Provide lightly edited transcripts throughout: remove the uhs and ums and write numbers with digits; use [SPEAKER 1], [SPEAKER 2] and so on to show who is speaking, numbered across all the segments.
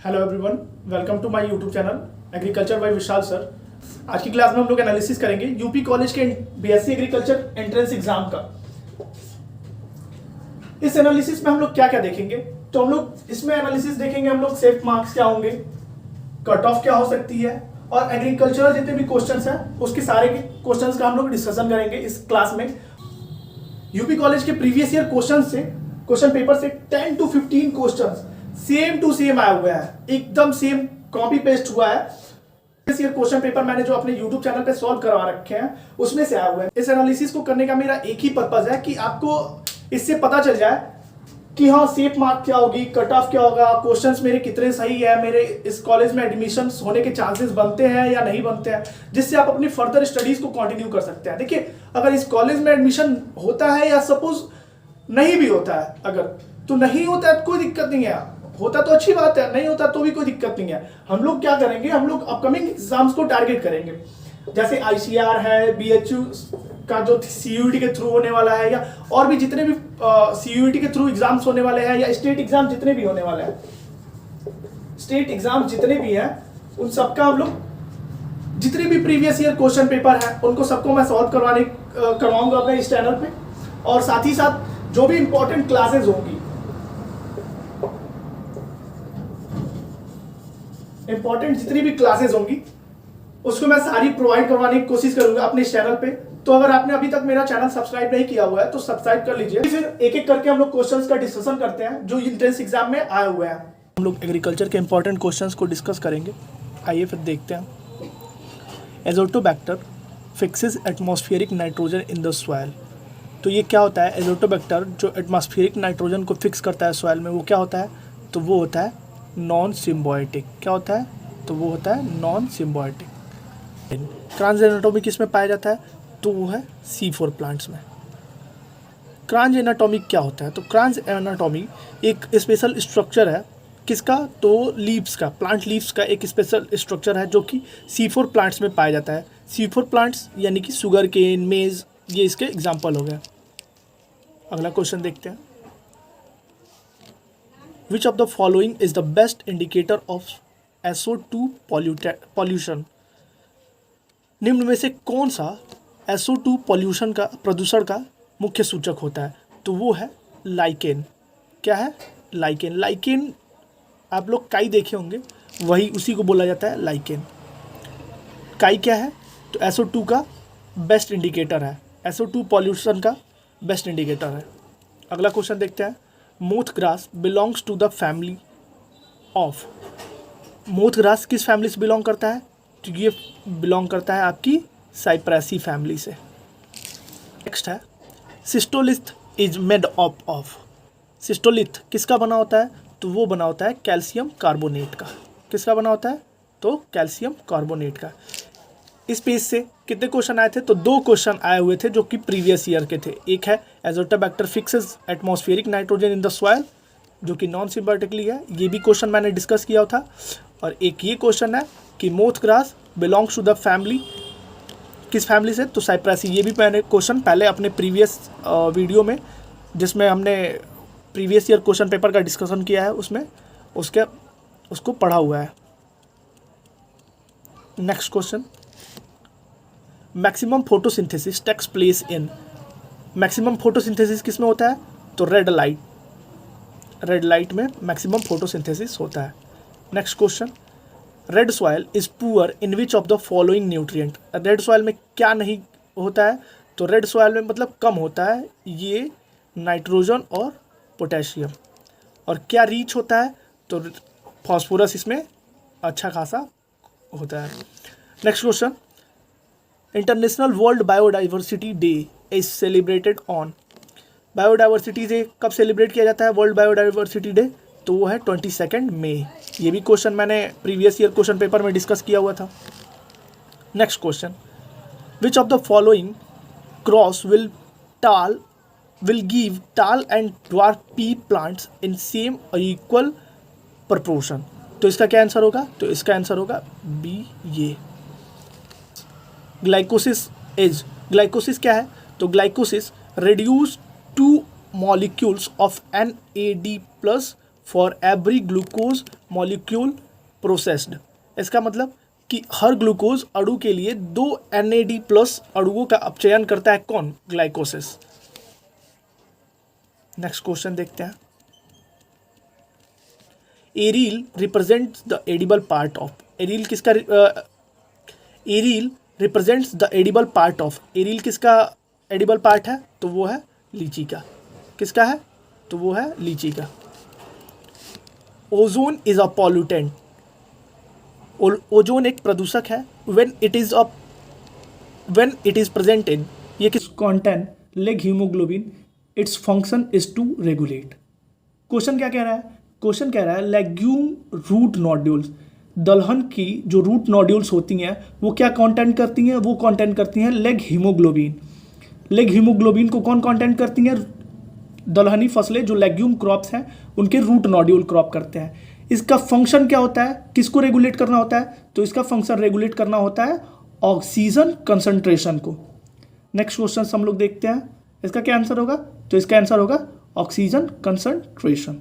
[SPEAKER 1] Hello everyone, welcome to my YouTube channel agriculture by Vishal sir. आज की class में हम लोग एनालिसिस करेंगे यूपी कॉलेज के बीएससी एग्रीकल्चर एंट्रेंस एग्जाम का। इस एनालिसिस में हम लोग क्या क्या देखेंगे, तो हम लोग इसमें एनालिसिस देखेंगे, हम लोग सेफ मार्क्स क्या होंगे, कट ऑफ क्या हो सकती है, और एग्रीकल्चरल जितने भी क्वेश्चंस हैं उसके सारे के क्वेश्चंस का हम लोग डिस्कशन करेंगे इस क्लास में। यूपी कॉलेज के प्रीवियस ईयर क्वेश्चन पेपर से 10 to 15 questions same to same आया हुआ है, एकदम सेम कॉपी पेस्ट हुआ है। इस ईयर क्वेश्चन पेपर मैंने जो अपने YouTube चैनल पे सॉल्व करवा रखे हैं उसमें से आया हुआ है। इस एनालिसिस को करने का मेरा एक ही पर्पज है कि आपको इससे पता चल जाए कि हाँ सेफ मार्क क्या होगी, कट ऑफ क्या होगा, क्वेश्चंस मेरे कितने सही है, मेरे इस कॉलेज में एडमिशन होने के चांसेस बनते हैं या नहीं बनते हैं, जिससे आप अपनी फर्दर स्टडीज को कंटिन्यू कर सकते हैं। देखिए, अगर इस कॉलेज में एडमिशन होता है या सपोज नहीं भी होता है, अगर तो नहीं होता है तो कोई दिक्कत नहीं है, होता तो अच्छी बात है, नहीं होता तो भी कोई दिक्कत नहीं है। हम लोग क्या करेंगे, हम लोग अपकमिंग एग्जाम्स को टारगेट करेंगे, जैसे आईसीआर है, बीएचयू का जो सीयूईटी के थ्रू होने वाला है, या और भी जितने भी सीयूईटी के थ्रू एग्जाम्स होने वाले हैं, या स्टेट एग्जाम जितने भी होने वाले हैं, स्टेट एग्जाम जितने भी हैं उन सबका हम लोग जितने भी प्रीवियस ईयर क्वेश्चन पेपर है उनको सबको मैं सॉल्व करवाऊंगा अपने इस चैनल पे। और साथ ही साथ जो भी इंपॉर्टेंट क्लासेस होंगी, इंपॉर्टेंट जितनी भी क्लासेस होंगी उसको मैं सारी प्रोवाइड करवाने की कोशिश करूंगा अपने इस चैनल पे। तो अगर आपने अभी तक मेरा चैनल सब्सक्राइब नहीं किया हुआ है तो सब्सक्राइब कर लीजिए। फिर एक एक करके हम लोग क्वेश्चंस का डिस्कशन करते हैं जो एंट्रेंस एग्जाम में आए हुए हैं। हम लोग एग्रीकल्चर के इंपॉर्टेंट क्वेश्चंस को डिस्कस करेंगे। आइए फिर देखते हैं। Azotobacter fixes atmospheric nitrogen in the soil. तो ये क्या होता है, एजोटोबैक्टर जो एटमॉस्फेरिक नाइट्रोजन को फिक्स करता है सॉइल में, वो क्या होता है, तो वो होता है नॉन सिम्बायोटिक। क्या होता है, तो वो होता है नॉन सिम्बायोटिक। क्रांज एनाटॉमी किस में पाया जाता है, तो वो है C4 प्लांट्स में। क्रांज एनाटॉमी क्या होता है, तो क्रांज एनाटॉमी एक स्पेशल स्ट्रक्चर है, किसका, तो लीव्स का, प्लांट लीव्स का एक स्पेशल स्ट्रक्चर है जो कि C4 प्लांट्स में पाया जाता है। C4 प्लांट्स यानी कि शुगर केन, मेज, ये इसके एग्जाम्पल हो गए। अगला क्वेश्चन देखते हैं। Which of the following is the best indicator of SO2 pollution? निम्न में से कौन सा SO2 पॉल्यूशन का, प्रदूषण का मुख्य सूचक होता है, तो वो है लाइकेन। क्या है, लाइकेन। लाइकेन आप लोग काई देखे होंगे, वही उसी को बोला जाता है लाइकेन। काई क्या है, तो SO2 का बेस्ट इंडिकेटर है, SO2 पॉल्यूशन का बेस्ट इंडिकेटर है। अगला क्वेश्चन देखते हैं। Moth grass belongs to the family of. Moth grass किस फैमिली से बिलोंग करता है, तो ये बिलोंग करता है आपकी साइप्रेसी फैमिली से। नेक्स्ट है सिस्टोलिथ इज मेड ऑफ। सिस्टोलिथ किसका बना होता है, तो वो बना होता है कैल्शियम कार्बोनेट का। किसका बना होता है, तो कैल्शियम कार्बोनेट का। इस पेज से कितने क्वेश्चन आए थे, तो 2 क्वेश्चन आए हुए थे जो कि प्रीवियस ईयर के थे। एक है Azotobacter fixes atmospheric nitrogen in the soil, जो कि नॉन सिम्बायोटिकली है, ये भी क्वेश्चन मैंने डिस्कस किया था। और एक ये क्वेश्चन है कि moth grass belongs to the family, किस फैमिली से, तो साइप्रेसी। ये भी मैंने क्वेश्चन पहले अपने प्रीवियस वीडियो में, जिसमें हमने प्रीवियस ईयर क्वेश्चन पेपर का डिस्कशन किया है, उसमें उसको पढ़ा हुआ है। Next question. Maximum photosynthesis takes place in. Maximum photosynthesis किस में होता है, तो रेड लाइट में मैक्सिमम फोटोसिंथेसिस होता है। Next question. Red soil is poor in which of the following nutrient. Red soil में क्या नहीं होता है, तो रेड सॉइल में मतलब कम होता है ये नाइट्रोजन और पोटेशियम। और क्या रिच होता है, तो फॉस्फोरस इसमें अच्छा खासा होता है। Next question. International world biodiversity day is celebrated on. Biodiversity day कब सेलिब्रेट किया जाता है, वर्ल्ड बायोडाइवर्सिटी डे, तो वो है 22 मई। ये भी क्वेश्चन मैंने प्रीवियस ईयर क्वेश्चन पेपर में डिस्कस किया हुआ था। Next question. Which of the following cross will give tall and dwarf pea plants in same और इक्वल प्रपोर्शन। तो इसका क्या आंसर होगा, तो इसका आंसर होगा बी, ये। ग्लाइकोसिस क्या है, तो ग्लाइकोसिस reduce 2 molecules of NAD+ for every glucose molecule processed. इसका मतलब कि हर ग्लूकोज अणु के लिए 2 NAD+ अणुओं का अपचयन करता है कौन? ग्लाइकोसिस। नेक्स्ट क्वेश्चन देखते हैं। Aril represents the edible part of. Aril किसका aril represents the edible part of. Aril किसका एडिबल पार्ट है? तो वो है लीची का। किसका है? तो वो है लीची का। Ozone is a pollutant. Ozone एक प्रदूषक है। When it is present in, ये किस content leghaemoglobin, its function is to regulate. Question क्या कह रहा है? क्वेश्चन कह रहा है लेग्यूम रूट नोड्यूल्स, दलहन की जो रूट नोड्यूल्स होती हैं वो क्या कंटेंट करती हैं? वो कंटेंट करती हैं लेग हीमोग्लोबिन। लेग हीमोग्लोबिन को कौन कंटेंट करती हैं? दलहनी फसलें जो लेग्यूम क्रॉप्स हैं उनके रूट नोड्यूल क्रॉप करते हैं। इसका फंक्शन क्या होता है? किसको रेगुलेट करना होता है? तो इसका फंक्शन रेगुलेट करना होता है ऑक्सीजन कंसंट्रेशन को। नेक्स्ट क्वेश्चन हम लोग देखते हैं, इसका क्या आंसर होगा? तो इसका आंसर होगा oxygen concentration.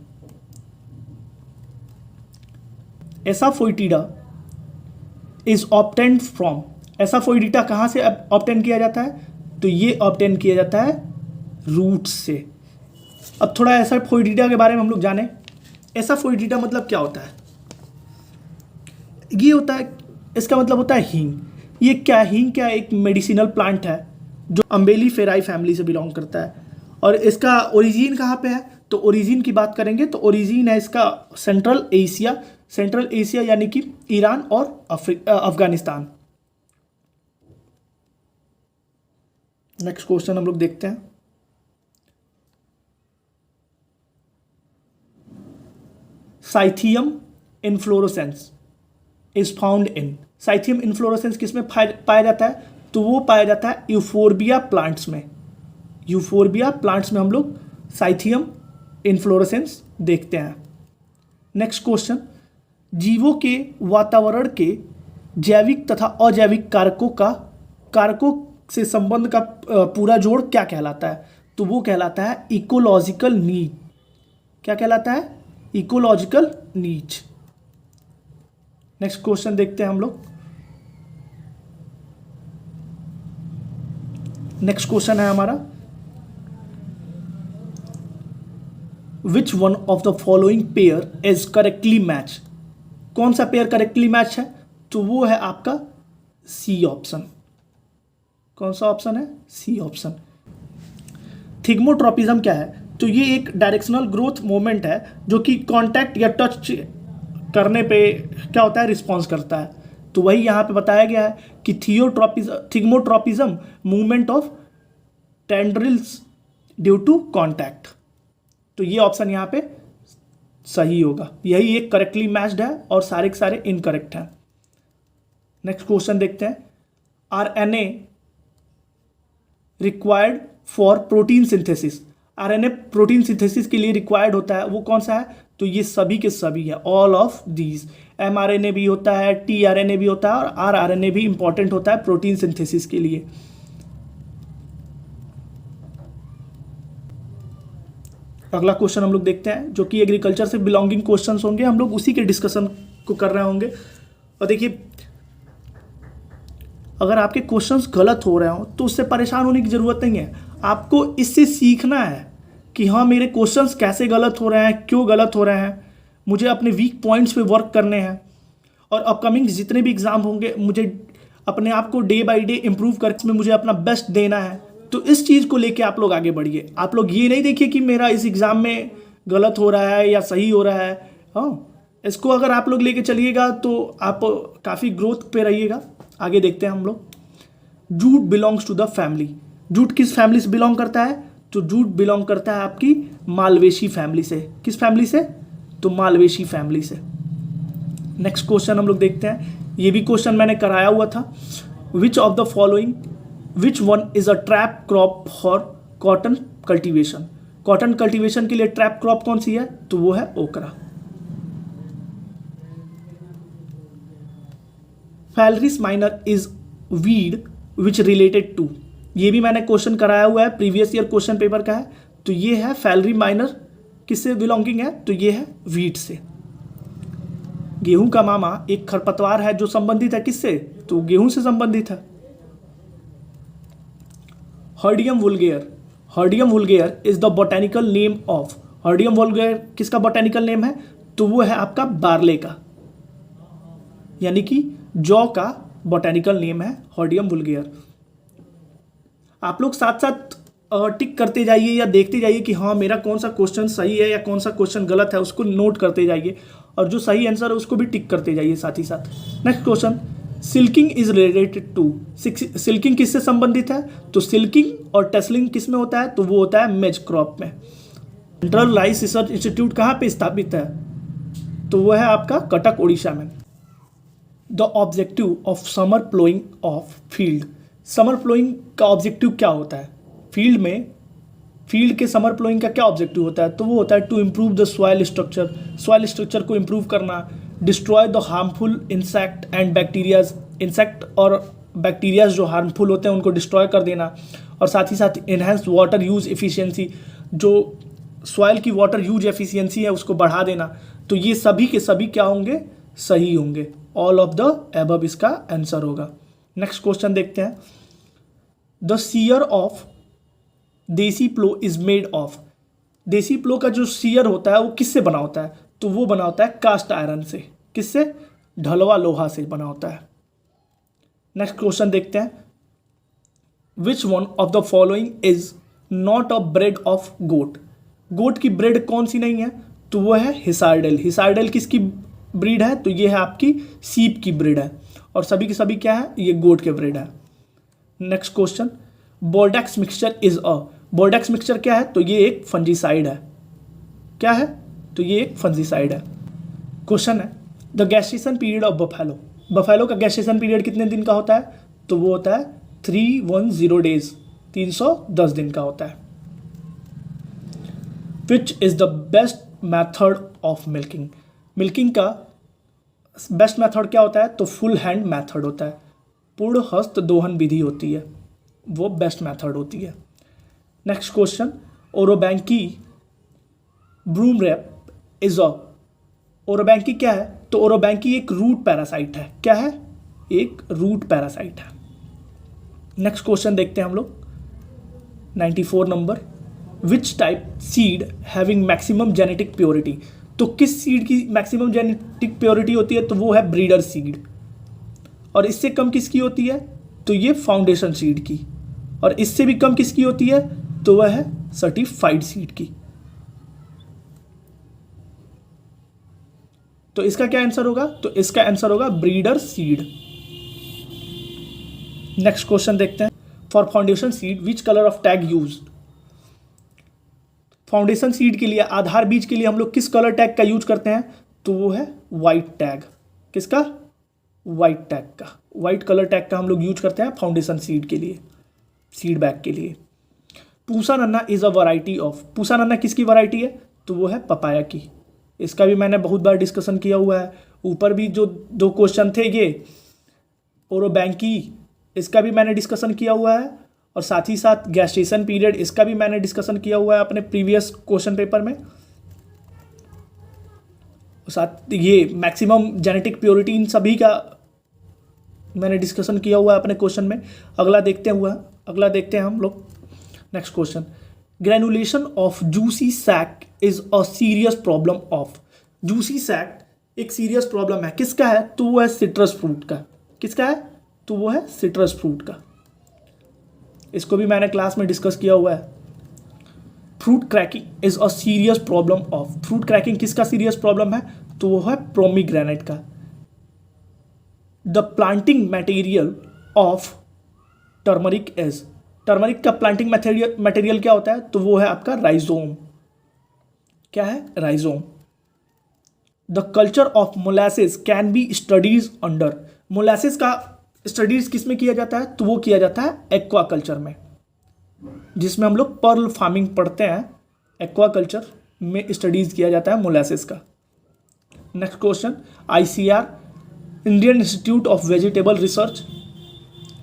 [SPEAKER 1] Asafoetida is obtained from. Asafoetida कहाँ से ऑब्टेन किया जाता है? तो ये ऑब्टेन किया जाता है रूट से। अब थोड़ा एसाफोइडिटा के बारे में हम लोग जाने। एसाफोइडिटा मतलब क्या होता है? ये होता है, इसका मतलब होता है हींग। ये क्या, हींग क्या एक मेडिसिनल प्लांट है जो अम्बेलिफेराई फैमिली से बिलोंग करता है। और इसका ओरिजिन कहाँ पे है? तो ओरिजिन की बात करेंगे तो ओरिजिन है इसका सेंट्रल एशिया यानी कि ईरान और अफगानिस्तान। नेक्स्ट क्वेश्चन हम लोग देखते हैं। Cyathium inflorescence is found in. Cyathium inflorescence किसमें पाया जाता है? तो वो पाया जाता है यूफोर्बिया प्लांट्स में। यूफोर्बिया प्लांट्स में हम लोग साइथियम इन्फ्लोरेसेंस देखते हैं। नेक्स्ट क्वेश्चन, जीवों के वातावरण के जैविक तथा अजैविक कारकों से संबंध का पूरा जोड़ क्या कहलाता है? तो वो कहलाता है इकोलॉजिकल नीड। क्या कहलाता है? इकोलॉजिकल नीच। नेक्स्ट क्वेश्चन देखते हैं हम लोग। नेक्स्ट क्वेश्चन है हमारा, विच one of the following pair is correctly match. कौन सा पेयर करेक्टली मैच है? तो वो है आपका सी ऑप्शन। कौन सा ऑप्शन है? C option. थिग्मोट्रोपिज्म क्या है? तो ये एक डायरेक्शनल ग्रोथ मूवमेंट है जो कि कांटेक्ट या टच करने पे क्या होता है? रिस्पॉन्स करता है। तो वही यहाँ पे बताया गया है कि thigmotropism movement of tendrils due to contact. तो ये ऑप्शन यहाँ पे सही होगा। यही एक करेक्टली मैच्ड है और सारे के सारे इनकरेक्ट हैं। नेक्स्ट क्वेश्चन देखते हैं। RNA required for protein synthesis. RNA protein synthesis के लिए रिक्वायर्ड होता है, वो कौन सा है? तो ये सभी के सभी है, ऑल ऑफ दीज। mRNA भी होता है, tRNA भी होता है और rRNA भी इंपॉर्टेंट होता है प्रोटीन सिंथेसिस के लिए। अगला क्वेश्चन हम लोग देखते हैं जो कि एग्रीकल्चर से बिलोंगिंग क्वेश्चंस होंगे, हम लोग उसी के डिस्कशन को कर रहे होंगे। और देखिए, अगर आपके क्वेश्चंस गलत हो रहे हो तो उससे परेशान होने की ज़रूरत नहीं है। आपको इससे सीखना है कि हाँ, मेरे क्वेश्चंस कैसे गलत हो रहे हैं, क्यों गलत हो रहे हैं, मुझे अपने वीक पॉइंट्स पे वर्क करने हैं। और अपकमिंग जितने भी एग्ज़ाम होंगे मुझे अपने आप को डे बाय डे इम्प्रूव करके इसमें मुझे अपना बेस्ट देना है। तो इस चीज़ को लेके आप लोग आगे बढ़िए। आप लोग ये नहीं देखिए कि मेरा इस एग्ज़ाम में गलत हो रहा है या सही हो रहा है। हाँ, इसको अगर आप लोग लेके चलिएगा तो आप काफ़ी ग्रोथ पे रहिएगा। आगे देखते हैं हम लोग। Jute belongs to the family. Jute किस फैमिली से बिलोंग करता है? तो जूट बिलोंग करता है आपकी मालवेशी फैमिली से। किस फैमिली से? तो मालवेशी फैमिली से। नेक्स्ट क्वेश्चन हम लोग देखते हैं। ये भी क्वेश्चन मैंने कराया हुआ था। विच of the following which one is a trap crop for cotton cultivation. Cotton cultivation के लिए ट्रैप क्रॉप कौन सी है? तो वो है okra. Phalaris minor is weed which related to. ये भी मैंने क्वेश्चन कराया हुआ है, प्रीवियस ईयर क्वेश्चन पेपर का है। तो ये है फैलरी माइनर, किससे बिलोंगिंग है? तो ये है वीट से। गेहूं का मामा एक खरपतवार है जो संबंधित है किससे, तो गेहूं से संबंधित है। Hordeum vulgare, hordeum vulgare is the botanical name of, hordeum vulgare किसका बोटेनिकल नेम है, तो वो है आपका बार्ले का, यानी कि जौ का बोटेनिकल नेम है हर्डियम वुल्गेयर। आप लोग साथ साथ टिक करते जाइए या देखते जाइए कि हाँ मेरा कौन सा क्वेश्चन सही है या कौन सा क्वेश्चन गलत है, उसको नोट करते जाइए और जो सही आंसर है उसको भी टिक करते जाइए साथ ही साथ। Next question, silking is related to, silking किससे संबंधित है, तो सिल्किंग और टेसलिंग किस में होता है, तो वो होता है मेज क्रॉप में। सेंट्रल राइस रिसर्च इंस्टीट्यूट कहाँ पे स्थापित है, तो वो है आपका कटक उड़ीसा में। The objective of summer ploughing of field, summer ploughing का ऑब्जेक्टिव क्या होता है फील्ड में, फील्ड के समर प्लोइंग का क्या ऑब्जेक्टिव होता है, तो वो होता है to improve the soil structure, soil structure को इम्प्रूव करना, destroy the harmful insect and bacterias, insect और बैक्टीरियाज जो हार्मफुल होते हैं उनको डिस्ट्रॉय कर देना, और साथ ही साथ इन्हेंस वाटर यूज एफिशिएंसी, जो सॉइल की वाटर यूज एफिशिएंसी है उसको बढ़ा देना। तो ये सभी के सभी क्या होंगे, सही होंगे। ऑल ऑफ द एबव इसका आंसर होगा। नेक्स्ट क्वेश्चन देखते हैं, द सीयर ऑफ देसी प्लो इज मेड ऑफ, देसी प्लो का जो सीयर होता है वो किससे बना होता है, तो वो बना होता है कास्ट आयरन से, किससे, ढलवा लोहा से बना होता है। नेक्स्ट क्वेश्चन देखते हैं, which one of the following is not a breed of goat, goat की ब्रेड कौन सी नहीं है, तो वो है हिसारडेल, हिसारडेल किसकी ब्रीड है, तो ये है आपकी सीप की ब्रीड है, और सभी के सभी क्या है, ये गोट के ब्रीड है। Next question, Bordeaux mixture is a, Bordeaux mixture क्या है, तो ये एक फंजीसाइड है, क्या है, तो ये एक फंजीसाइड है। क्वेश्चन है, the gestation period of buffalo, buffalo का गैस्ट्रेशन पीरियड कितने दिन का होता है, तो वो होता है 310 डेज, 310 दिन का होता है। Which is the best method of milking, milking का बेस्ट मेथड क्या होता है, तो फुल हैंड मेथड होता है, पूर्ण हस्त दोहन विधि होती है, वो बेस्ट मेथड होती है। Next question, orobanche broomrape is a, orobanche क्या है, तो ओरोबैंकी एक रूट पैरासाइट है, क्या है, एक रूट पैरासाइट है। नेक्स्ट क्वेश्चन देखते हैं हम लोग 94 number, which type seed having maximum genetic purity, तो किस सीड की मैक्सिमम जेनेटिक प्योरिटी होती है, तो वो है ब्रीडर सीड, और इससे कम किसकी होती है, तो ये फाउंडेशन सीड की, और इससे भी कम किसकी होती है, तो वह है सर्टिफाइड सीड की। तो इसका क्या आंसर होगा, तो इसका आंसर होगा ब्रीडर सीड। नेक्स्ट क्वेश्चन देखते हैं, for foundation seed which colour of tag used, foundation seed के लिए, आधार बीज के लिए हम लोग किस कलर टैग का यूज करते हैं, तो वो है वाइट टैग, किसका, वाइट टैग का, वाइट कलर टैग का हम लोग यूज करते हैं फाउंडेशन सीड के लिए, सीड बैग के लिए। पूसा नन्ना is a variety of, Pusa नन्ना किसकी वैरायटी है, तो वो है पपाया की, इसका भी मैंने बहुत बार डिस्कशन किया हुआ है। ऊपर भी जो दो क्वेश्चन थे ये ओरोबैंकी, इसका भी मैंने डिस्कशन किया हुआ है, और साथ ही साथ गैस्ट्रेशन पीरियड, इसका भी मैंने डिस्कशन किया हुआ है अपने प्रीवियस क्वेश्चन पेपर में। साथ ये मैक्सिमम जेनेटिक प्योरिटी, इन सभी का मैंने डिस्कशन किया हुआ है अपने क्वेश्चन में। अगला देखते हैं हम लोग। Next question, granulation of juicy sac is a serious problem of, juicy sac एक सीरियस प्रॉब्लम है, किसका है, तो वो है सिट्रस फ्रूट का, किसका है, तो वो है सिट्रस फ्रूट का, इसको भी मैंने क्लास में डिस्कस किया हुआ है। Fruit cracking is a serious problem of, fruit cracking किसका सीरियस प्रॉब्लम है, तो वो है प्रोमीग्रेनेट का। The planting material of turmeric is, turmeric का प्लांटिंग मटेरियल क्या होता है, तो वो है आपका राइजोम, क्या है, rhizome. The culture of molasses can be studies under, molasses का स्टडीज किस में किया जाता है, तो वो किया जाता है एक्वा कल्चर में, जिसमें हम लोग पर्ल फार्मिंग पढ़ते हैं, एक्वा कल्चर में स्टडीज किया जाता है मोलासेस का। Next question, ICR Indian institute of vegetable research,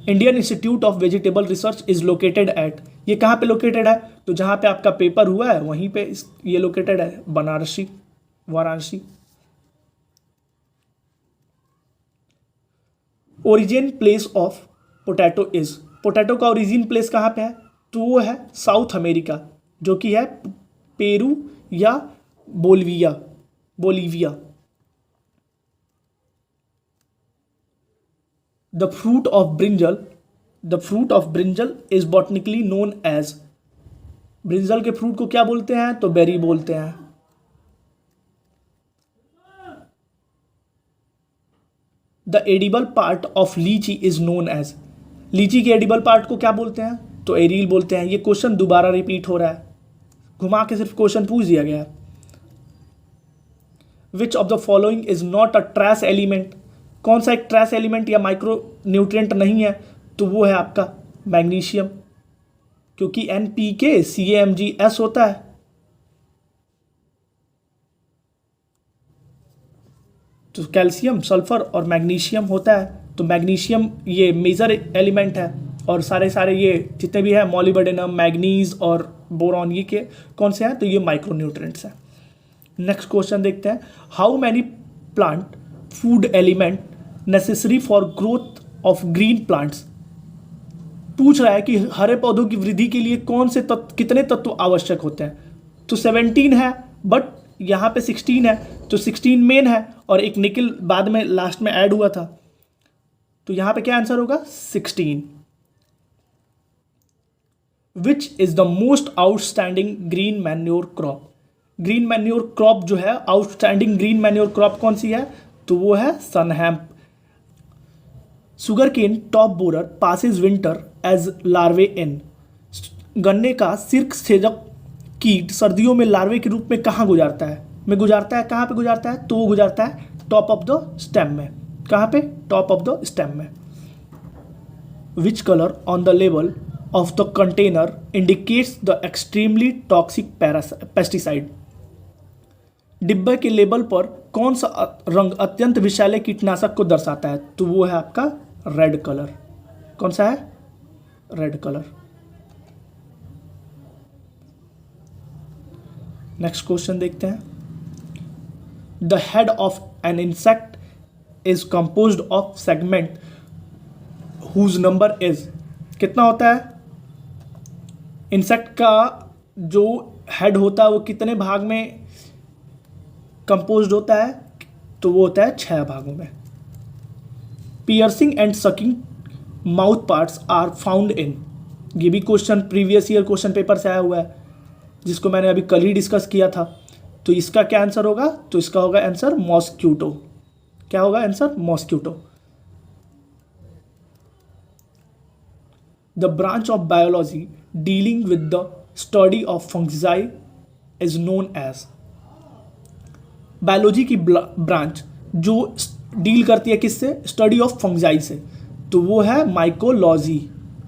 [SPEAKER 1] Indian institute of vegetable research is located at, ये कहाँ पे लोकेटेड है, तो जहाँ पे आपका पेपर हुआ है वहीं पे ये लोकेटेड है, Varanasi. Origin place of potato is, potato का ओरिजिन प्लेस कहाँ पे है? तो वो है साउथ अमेरिका, जो कि है पेरू या Bolivia, Bolivia. The fruit of brinjal, the fruit of brinjal is botanically known as, brinjal के फ्रूट को क्या बोलते हैं? तो बेरी बोलते हैं। The edible part of litchi is known as, litchi के एडिबल पार्ट को क्या बोलते हैं? तो एरील बोलते हैं। ये क्वेश्चन दोबारा रिपीट हो रहा है, घुमा के सिर्फ क्वेश्चन पूछ दिया गया है। विच of the following is not a trace element, कौन सा एक ट्रेस एलिमेंट या माइक्रो न्यूट्रिएंट नहीं है? तो वो है आपका मैग्नीशियम, क्योंकि NPK CaMgS होता है। तो कैल्शियम, सल्फर और मैग्नीशियम होता है। तो मैग्नीशियम ये मेजर एलिमेंट है, और सारे ये जितने भी है मॉलिब्डेनम, मैग्नीज और बोरॉन, ये के कौन से हैं? तो ये माइक्रोन्यूट्रिएंट्स हैं। नेक्स्ट क्वेश्चन देखते हैं। How many plant food element necessary for growth of green plants, पूछ रहा है कि हरे पौधों की वृद्धि के लिए कौन से तत्व, कितने तत्व आवश्यक होते हैं? तो 17 है, बट यहाँ पे 16 है, तो 16 मेन है और एक निकल बाद में लास्ट में ऐड हुआ था। तो यहाँ पे क्या आंसर होगा? 16। Which is the most outstanding green manure crop, green manure crop जो है, आउटस्टैंडिंग ग्रीन मैन्योर क्रॉप कौन सी है? तो वो है sunhemp. Sugarcane top borer passes winter as larvae in, गन्ने का सिर्क छेदक कीट सर्दियों में लार्वे के रूप में कहाँ गुजारता है? कहाँ पे गुजारता है? तो वो गुजारता है टॉप ऑफ द स्टेम में। कहाँ पे? टॉप ऑफ द स्टेम में। Which colour on the label of the container indicates the extremely toxic pesticide, डिब्बे के लेबल पर कौन सा रंग अत्यंत विषैले कीटनाशक को दर्शाता है? तो वो है आपका रेड कलर। कौन सा है? Red colour. नेक्स्ट क्वेश्चन देखते हैं। The head of an insect is composed of segment whose number is, कितना होता है? इंसेक्ट का जो हेड होता है वो कितने भाग में कंपोज्ड होता है? तो वो होता है 6 भागों में। Piercing and sucking mouth parts are found in, ये भी question previous year question paper से आया हुआ है, जिसको मैंने अभी कल ही डिस्कस किया था। तो इसका क्या आंसर होगा? तो इसका होगा आंसर मॉस्क्यूटो। क्या होगा answer? Mosquito. The branch of biology dealing with the study of fungi is known as, biology की ब्रांच जो डील करती है किससे? स्टडी ऑफ फंगजाई से, तो वो है माइकोलॉजी।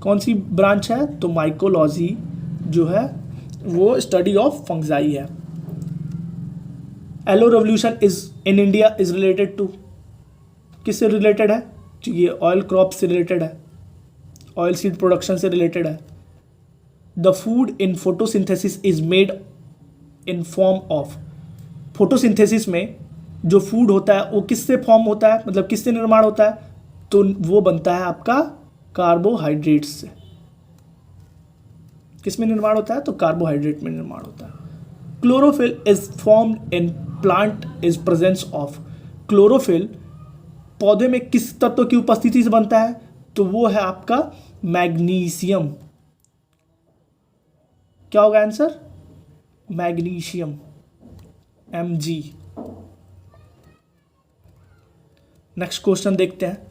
[SPEAKER 1] कौन सी ब्रांच है? तो माइकोलॉजी जो है वो स्टडी ऑफ फंगजाई है। Yellow revolution is in India is related to, किससे रिलेटेड है? ये ऑयल क्रॉप से रिलेटेड है, ऑयल सीड प्रोडक्शन से रिलेटेड है। The food in photosynthesis is made in form of, photosynthesis में जो फूड होता है वो किससे फॉर्म होता है, मतलब किससे निर्माण होता है? तो वो बनता है आपका कार्बोहाइड्रेट्स से। किस में निर्माण होता है? तो कार्बोहाइड्रेट में निर्माण होता है। Chlorophyll is formed in plant is presence of, chlorophyll पौधे में किस तत्व की उपस्थिति से बनता है? तो वो है आपका मैग्नीशियम। क्या होगा answer? Magnesium, Mg। Next question देखते हैं।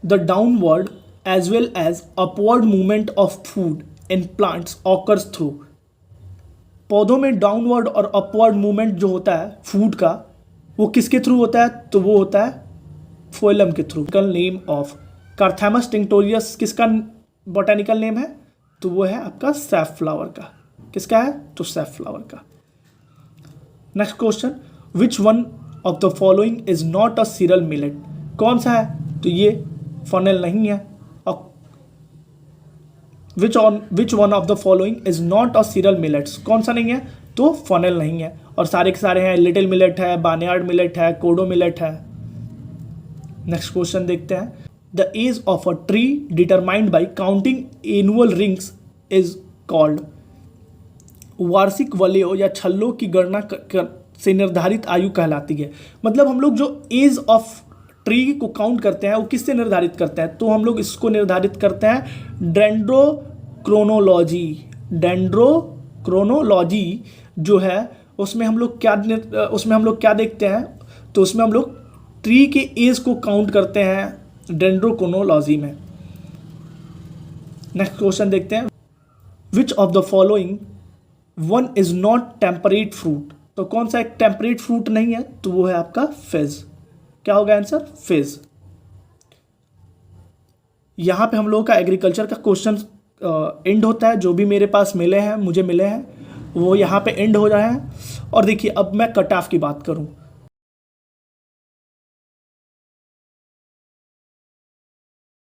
[SPEAKER 1] The downward as well as upward movement of food in plants occurs through, पौधों में डाउनवर्ड और अपवर्ड मूवमेंट जो होता है फूड का, वो किसके थ्रू होता है? तो वो होता है फोइलम के थ्रू। नेम ऑफ कार्थेमस टिंक्टोरियस किसका बॉटेनिकल नेम है? तो वो है आपका सैफफ्लावर का। किसका है? तो सैफफ्लावर का। Next question, which one of the following is not a serial millet, कौन सा है? तो ये फनेल नहीं है। और विच one of the following is not a serial millets, कौन सा नहीं है? तो फनेल नहीं है। और सारे के सारे हैं, लिटिल मिलेट है, बार्नयार्ड मिलेट है, कोडो मिलेट है। नेक्स्ट क्वेश्चन देखते हैं। The age of a tree determined by counting annual rings is called. वार्षिक वलयों या छल्लों की गणना से निर्धारित आयु कहलाती है। मतलब हम लोग जो एज ऑफ ट्री को काउंट करते हैं वो किससे निर्धारित करते हैं, तो हम लोग इसको निर्धारित करते हैं डेंड्रोक्रोनोलॉजी। डेंड्रोक्रोनोलॉजी जो है उसमें हम लोग क्या देखते हैं, तो उसमें हम लोग ट्री के एज को काउंट करते हैं डेंड्रोक्रोनोलॉजी में। नेक्स्ट क्वेश्चन देखते हैं, विच of the following one is not temperate fruit. तो कौन सा एक टेम्परेट फ्रूट नहीं है, तो वो है आपका फिज। क्या होगा आंसर, फिज। यहां पे हम लोगों का एग्रीकल्चर का क्वेश्चन एंड होता है। जो भी मेरे पास मुझे मिले हैं वो यहाँ पे एंड हो रहा है। और देखिए अब मैं कट ऑफ की बात करूँ